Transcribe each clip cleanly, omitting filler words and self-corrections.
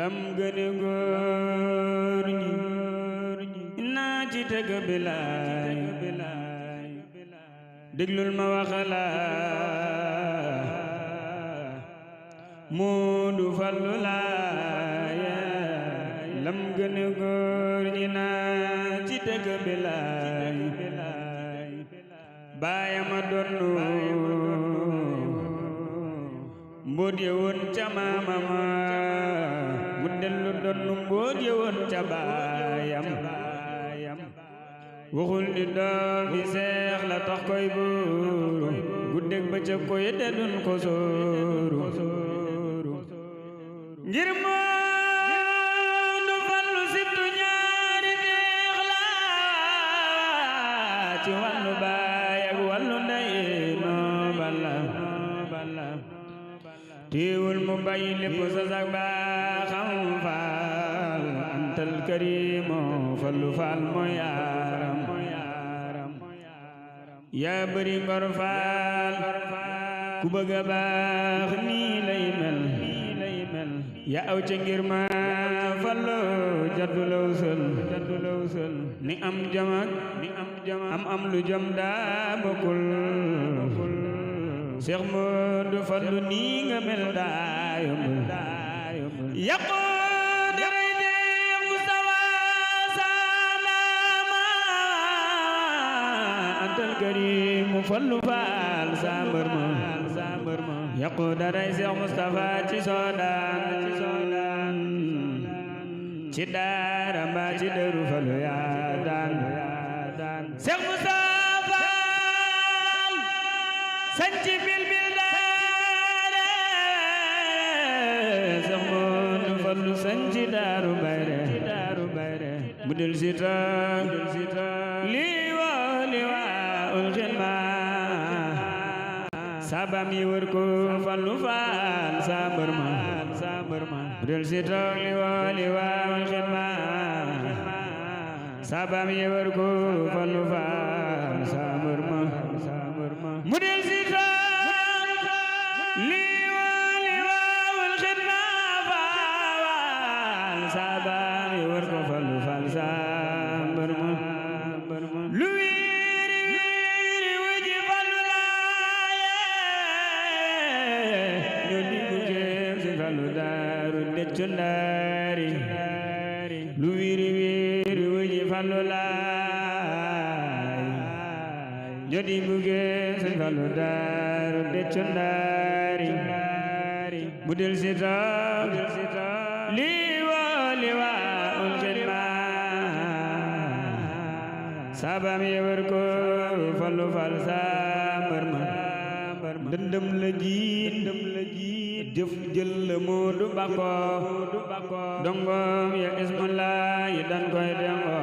lam gëne góor ñi naa ci tëgg bilaay déglul ma waxala Moodu Fallu laaya lam gëne góor ñi naa ci tëgg bilaay baayama donnu mbóot ye woon ca maamama mu dellu donnu mbóot ye woon ca baayam waxul ni doomi seex la tax koy buuru guddeeg bëccëg koy te dun ko sóoru ngir Moodu Fallu sibtu ñaari seex la ci wàllu baay ak wàllu ndey noo balla teewul mu bàyyi lépp sa sak baaxam faal antal kariimo Fallu faal mooy yaaram yaa bëri ngor faal ku bëgg a baax nii lay mel yaa aw ca ngir ma Fallu jaddu law sël ni am jamak am lu jom daa bokkul Seex Moodu Fallu nii nga mel daa yombul yaqu daray Seex Mustafa salaama antal kariimu Fallu faal sa mbër ma yaqu daray Seex Mustafa ci soodaan ci daara mbaa ci dëru Fallu yaa daan Seex Mustafa sanci bilbil daare Seex Moodu Fallu sanci daaru bayre bu del si toog liwa ul xidma sabam yi wër ko Fallu faal sa mbër ma bu del si toog liwa ul xidma sabam yi wër ko Fallu faal sa mbër ma mu del si toog liwa ul xidma faal sabam yi wër ko Fallu faal sa mbër ma lu wiiri wuji Fallu laaye ñoo digu kéem si Fallu daaru deccu ndaari lu wiiri wuji Fallu laay jodi buggee si Fallu daaru deccu ndaari mu del si toog liwa ul xidma sabam ye wër ko Fallu faal sa mbër ma dëndëm la jiit jëf jël la Moodu bako dongom ya ismullah yi dan koy dengo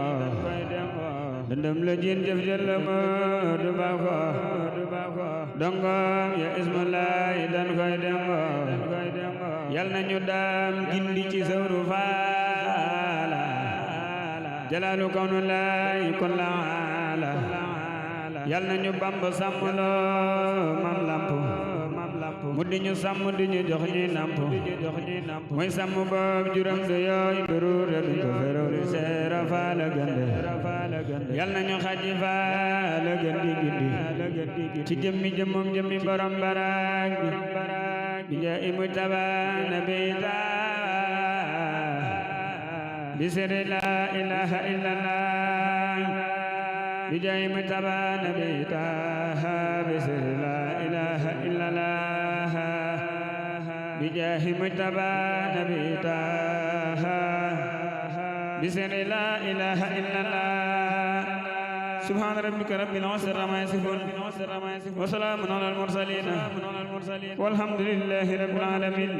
dëndëm la jiit jëf jël la Moodu bako dongom ya ismullah yi dan koy dengo yal nañu daam gindi ci sawru faala jalaalu kawnu laay kon laala yal nañu Bamba sàmmloo mam lamp mu di ñu sàmm di ñu jox ñuy namp mooy sàmm boob juram du yooy durur duñ ko ferori seera faala gande yal nañu xaji faala gandi gindi ci jëmmi jëmmi borom baraag bi ja imu taba nabita bisiri la ilaha illallah bijay mutaba nabita bisiri la ilaha illallah bijay mutaba nabita bisiri la ilaha illallah subhana rabbika rabbil izzati amma yasifun wa salamun alal mursalin walhamdulillahi rabbil alamin